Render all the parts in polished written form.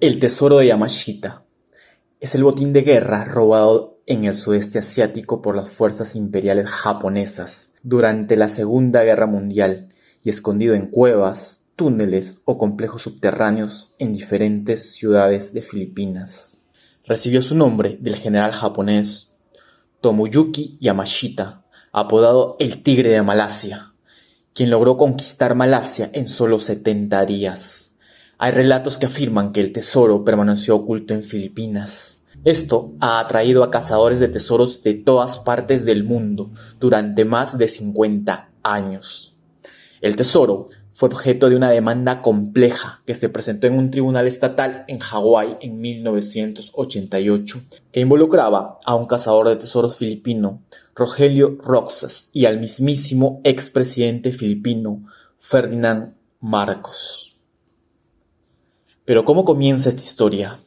El tesoro de Yamashita es el botín de guerra robado en el sudeste asiático por las fuerzas imperiales japonesas durante la Segunda Guerra Mundial y escondido en cuevas, túneles o complejos subterráneos en diferentes ciudades de Filipinas. Recibió su nombre del general japonés Tomoyuki Yamashita, apodado el Tigre de Malasia, quien logró conquistar Malasia en solo 70 días. Hay relatos que afirman que el tesoro permaneció oculto en Filipinas. Esto ha atraído a cazadores de tesoros de todas partes del mundo durante más de 50 años. El tesoro fue objeto de una demanda compleja que se presentó en un tribunal estatal en Hawái en 1988, que involucraba a un cazador de tesoros filipino, Rogelio Roxas, y al mismísimo expresidente filipino, Ferdinand Marcos. Pero ¿cómo comienza esta historia?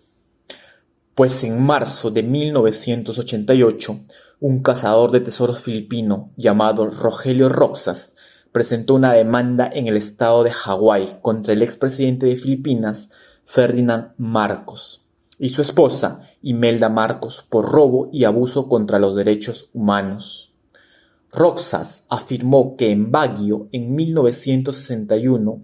Pues en marzo de 1988, un cazador de tesoros filipino llamado Rogelio Roxas presentó una demanda en el estado de Hawái contra el expresidente de Filipinas, Ferdinand Marcos, y su esposa, Imelda Marcos, por robo y abuso contra los derechos humanos. Roxas afirmó que en Baguio, en 1961,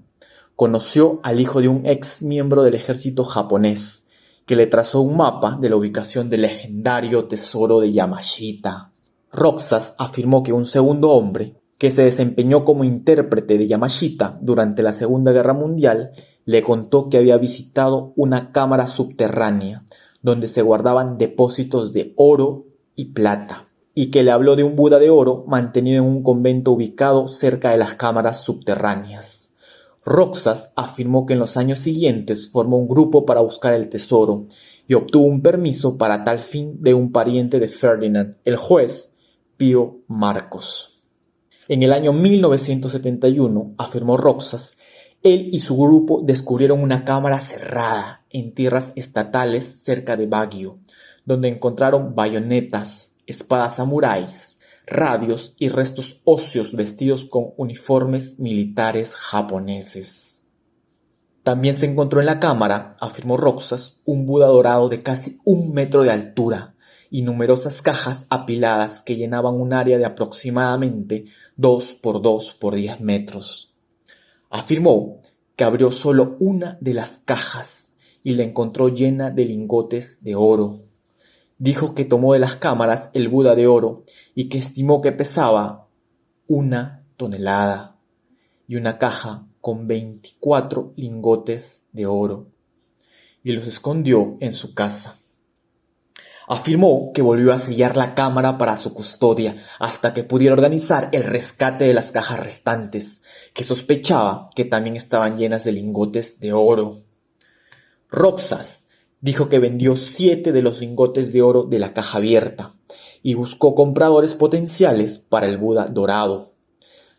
conoció al hijo de un ex miembro del ejército japonés, que le trazó un mapa de la ubicación del legendario tesoro de Yamashita. Roxas afirmó que un segundo hombre, que se desempeñó como intérprete de Yamashita durante la Segunda Guerra Mundial, le contó que había visitado una cámara subterránea donde se guardaban depósitos de oro y plata, y que le habló de un Buda de oro mantenido en un convento ubicado cerca de las cámaras subterráneas. Roxas afirmó que en los años siguientes formó un grupo para buscar el tesoro y obtuvo un permiso para tal fin de un pariente de Ferdinand, el juez Pío Marcos. En el año 1971, afirmó Roxas, él y su grupo descubrieron una cámara cerrada en tierras estatales cerca de Baguio, donde encontraron bayonetas, espadas samuráis, radios y restos óseos vestidos con uniformes militares japoneses. También se encontró en la cámara, afirmó Roxas, un Buda dorado de casi 1 metro de altura y numerosas cajas apiladas que llenaban un área de aproximadamente 2 por 2 por 10 metros. Afirmó que abrió solo una de las cajas y la encontró llena de lingotes de oro. Dijo que tomó de las cámaras el Buda de oro y que estimó que pesaba 1 tonelada y una caja con 24 lingotes de oro, y los escondió en su casa. Afirmó que volvió a sellar la cámara para su custodia hasta que pudiera organizar el rescate de las cajas restantes, que sospechaba que también estaban llenas de lingotes de oro. Roxas dijo que vendió 7 de los lingotes de oro de la caja abierta y buscó compradores potenciales para el Buda dorado.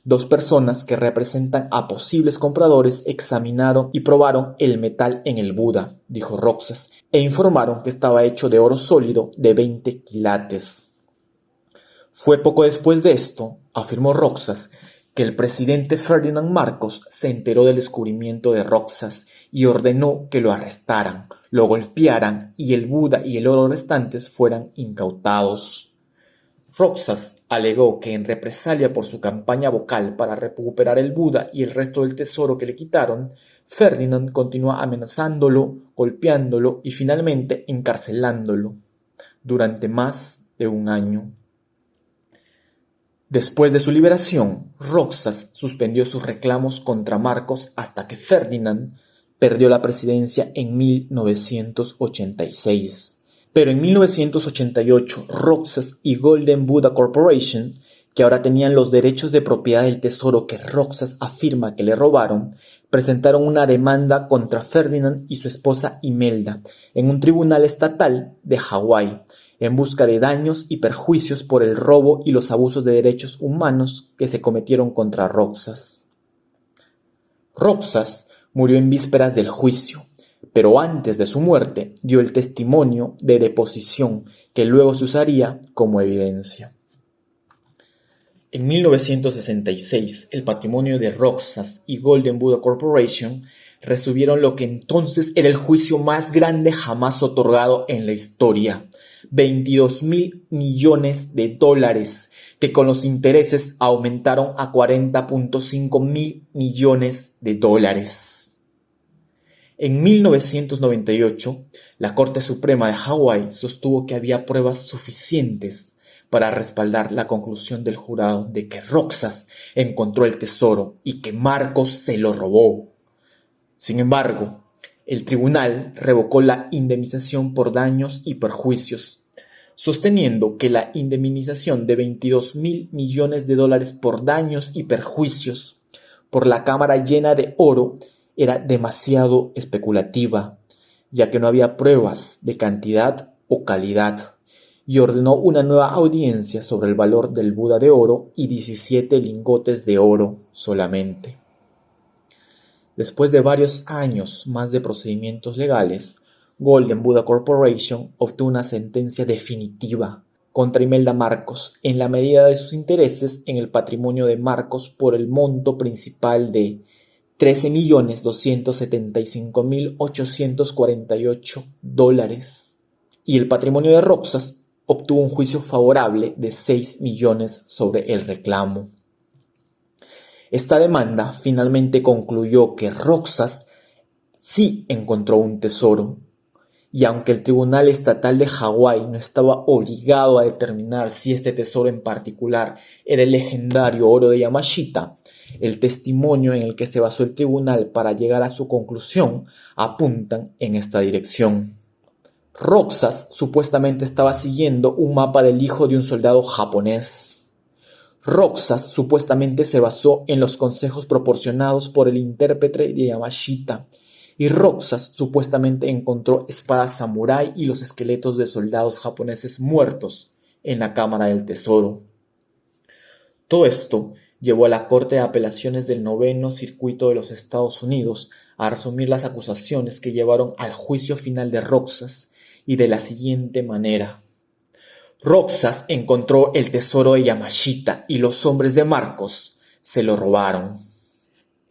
2 personas que representan a posibles compradores examinaron y probaron el metal en el Buda, dijo Roxas, e informaron que estaba hecho de oro sólido de 20 quilates. Fue poco después de esto, afirmó Roxas, que el presidente Ferdinand Marcos se enteró del descubrimiento de Roxas y ordenó que lo arrestaran, lo golpearan y el Buda y el oro restantes fueran incautados. Roxas alegó que en represalia por su campaña vocal para recuperar el Buda y el resto del tesoro que le quitaron, Ferdinand continuó amenazándolo, golpeándolo y finalmente encarcelándolo durante más de 1 año. Después de su liberación, Roxas suspendió sus reclamos contra Marcos hasta que Ferdinand perdió la presidencia en 1986. Pero en 1988, Roxas y Golden Buddha Corporation, que ahora tenían los derechos de propiedad del tesoro que Roxas afirma que le robaron, presentaron una demanda contra Ferdinand y su esposa Imelda en un tribunal estatal de Hawái, en busca de daños y perjuicios por el robo y los abusos de derechos humanos que se cometieron contra Roxas. Roxas murió en vísperas del juicio, pero antes de su muerte dio el testimonio de deposición que luego se usaría como evidencia. En 1966, el patrimonio de Roxas y Golden Buddha Corporation recibieron lo que entonces era el juicio más grande jamás otorgado en la historia: $22.000 millones, que con los intereses aumentaron a $40.5 mil millones. En 1998, la Corte Suprema de Hawái sostuvo que había pruebas suficientes para respaldar la conclusión del jurado de que Roxas encontró el tesoro y que Marcos se lo robó. Sin embargo, el tribunal revocó la indemnización por daños y perjuicios, sosteniendo que la indemnización de $22.000 millones por daños y perjuicios por la cámara llena de oro era demasiado especulativa, ya que no había pruebas de cantidad o calidad, y ordenó una nueva audiencia sobre el valor del Buda de oro y 17 lingotes de oro solamente. Después de varios años más de procedimientos legales, Golden Buddha Corporation obtuvo una sentencia definitiva contra Imelda Marcos en la medida de sus intereses en el patrimonio de Marcos por el monto principal de $13.275.848, y el patrimonio de Roxas obtuvo un juicio favorable de $6 millones sobre el reclamo. Esta demanda finalmente concluyó que Roxas sí encontró un tesoro, y aunque el Tribunal Estatal de Hawái no estaba obligado a determinar si este tesoro en particular era el legendario oro de Yamashita, el testimonio en el que se basó el tribunal para llegar a su conclusión apuntan en esta dirección. Roxas supuestamente estaba siguiendo un mapa del hijo de un soldado japonés. Roxas supuestamente se basó en los consejos proporcionados por el intérprete de Yamashita, y Roxas supuestamente encontró espadas samurái y los esqueletos de soldados japoneses muertos en la Cámara del Tesoro. Todo esto llevó a la Corte de Apelaciones del Noveno Circuito de los Estados Unidos a resumir las acusaciones que llevaron al juicio final de Roxas, y de la siguiente manera: Roxas encontró el tesoro de Yamashita y los hombres de Marcos se lo robaron.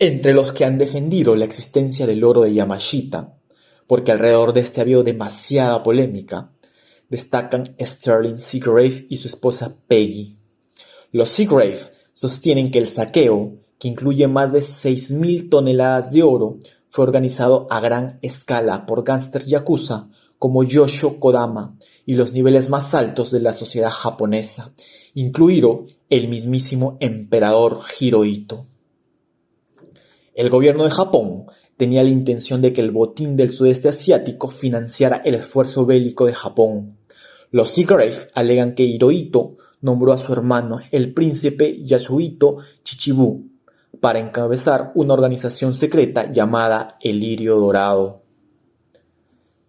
Entre los que han defendido la existencia del oro de Yamashita, porque alrededor de este ha habido demasiada polémica, destacan Sterling Seagrave y su esposa Peggy. Los Seagrave sostienen que el saqueo, que incluye más de 6.000 toneladas de oro, fue organizado a gran escala por gángsters yakuza como Yoshio Kodama y los niveles más altos de la sociedad japonesa, incluido el mismísimo emperador Hirohito. El gobierno de Japón tenía la intención de que el botín del sudeste asiático financiara el esfuerzo bélico de Japón. Los Seagrave alegan que Hirohito nombró a su hermano, el príncipe Yasuhito Chichibu, para encabezar una organización secreta llamada el Lirio Dorado,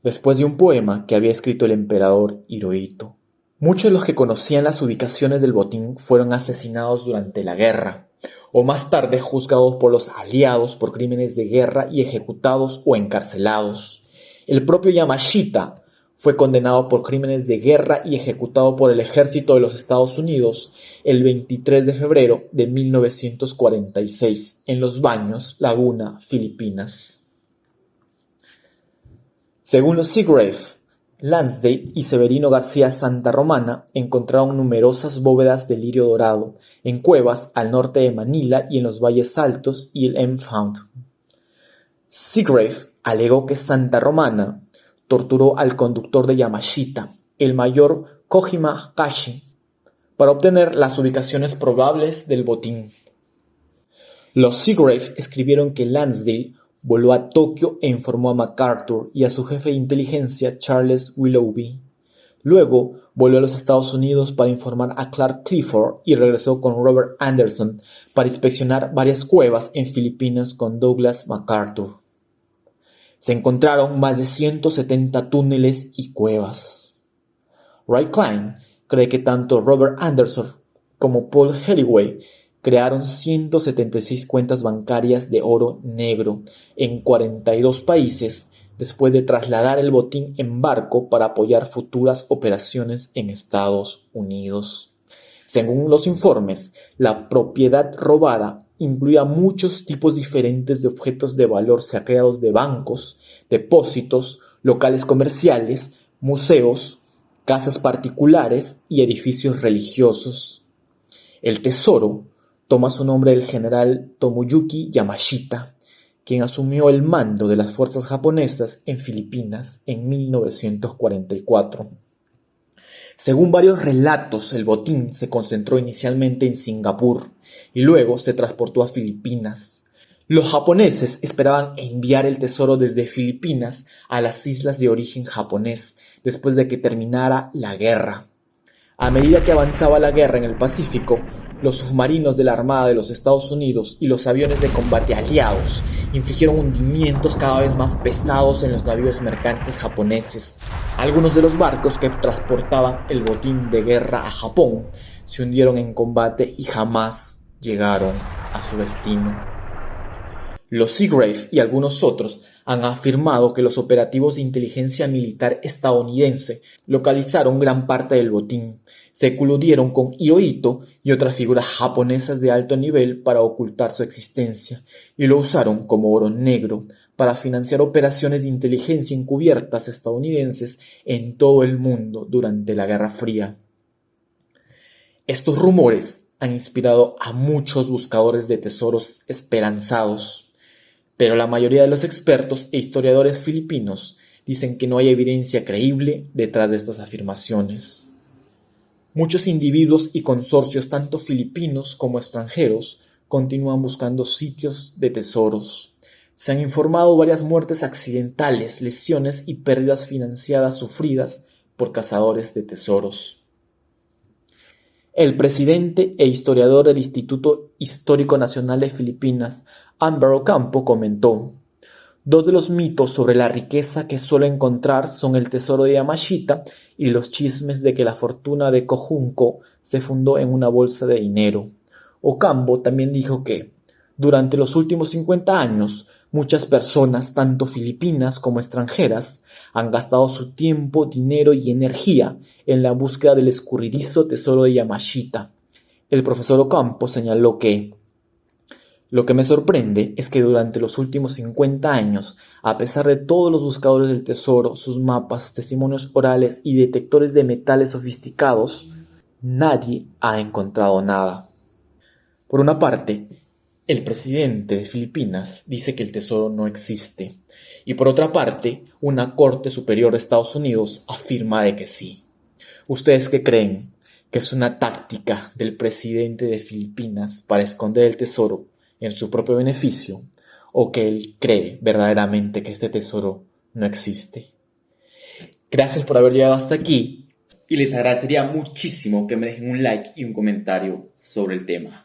después de un poema que había escrito el emperador Hirohito. Muchos de los que conocían las ubicaciones del botín fueron asesinados durante la guerra, o más tarde juzgados por los aliados por crímenes de guerra y ejecutados o encarcelados. El propio Yamashita fue condenado por crímenes de guerra y ejecutado por el ejército de los Estados Unidos el 23 de febrero de 1946 en Los Baños, Laguna, Filipinas. Según los Seagrave, Lansdale y Severino García Santa Romana encontraron numerosas bóvedas de lirio dorado en cuevas al norte de Manila y en los valles altos y el Mfound. Seagrave alegó que Santa Romana torturó al conductor de Yamashita, el mayor Kojima Kashi, para obtener las ubicaciones probables del botín. Los Seagrave escribieron que Lansdale voló a Tokio e informó a MacArthur y a su jefe de inteligencia, Charles Willoughby. Luego volvió a los Estados Unidos para informar a Clark Clifford y regresó con Robert Anderson para inspeccionar varias cuevas en Filipinas con Douglas MacArthur. Se encontraron más de 170 túneles y cuevas. Ray Klein cree que tanto Robert Anderson como Paul Helliway crearon 176 cuentas bancarias de oro negro en 42 países después de trasladar el botín en barco para apoyar futuras operaciones en Estados Unidos. Según los informes, la propiedad robada incluía muchos tipos diferentes de objetos de valor saqueados de bancos, depósitos, locales comerciales, museos, casas particulares y edificios religiosos. El tesoro toma su nombre del general Tomoyuki Yamashita, quien asumió el mando de las fuerzas japonesas en Filipinas en 1944. Según varios relatos, el botín se concentró inicialmente en Singapur y luego se transportó a Filipinas. Los japoneses esperaban enviar el tesoro desde Filipinas a las islas de origen japonés después de que terminara la guerra. A medida que avanzaba la guerra en el Pacífico, los submarinos de la Armada de los Estados Unidos y los aviones de combate aliados infligieron hundimientos cada vez más pesados en los navíos mercantes japoneses. Algunos de los barcos que transportaban el botín de guerra a Japón se hundieron en combate y jamás llegaron a su destino. Los Seagrave y algunos otros han afirmado que los operativos de inteligencia militar estadounidense localizaron gran parte del botín, se coludieron con Hirohito y otras figuras japonesas de alto nivel para ocultar su existencia y lo usaron como oro negro para financiar operaciones de inteligencia encubiertas estadounidenses en todo el mundo durante la Guerra Fría. Estos rumores han inspirado a muchos buscadores de tesoros esperanzados, pero la mayoría de los expertos e historiadores filipinos dicen que no hay evidencia creíble detrás de estas afirmaciones. Muchos individuos y consorcios, tanto filipinos como extranjeros, continúan buscando sitios de tesoros. Se han informado varias muertes accidentales, lesiones y pérdidas financieras sufridas por cazadores de tesoros. El presidente e historiador del Instituto Histórico Nacional de Filipinas, Amber Ocampo, comentó: dos de los mitos sobre la riqueza que suelo encontrar son el tesoro de Yamashita y los chismes de que la fortuna de Kojunko se fundó en una bolsa de dinero. Ocampo también dijo que, durante los últimos 50 años, muchas personas, tanto filipinas como extranjeras, han gastado su tiempo, dinero y energía en la búsqueda del escurridizo tesoro de Yamashita. El profesor Ocampo señaló que lo que me sorprende es que durante los últimos 50 años, a pesar de todos los buscadores del tesoro, sus mapas, testimonios orales y detectores de metales sofisticados, nadie ha encontrado nada. Por una parte, el presidente de Filipinas dice que el tesoro no existe, y por otra parte, una Corte Superior de Estados Unidos afirma de que sí. ¿Ustedes qué creen? ¿Que es una táctica del presidente de Filipinas para esconder el tesoro en su propio beneficio, o que él cree verdaderamente que este tesoro no existe? Gracias por haber llegado hasta aquí y les agradecería muchísimo que me dejen un like y un comentario sobre el tema.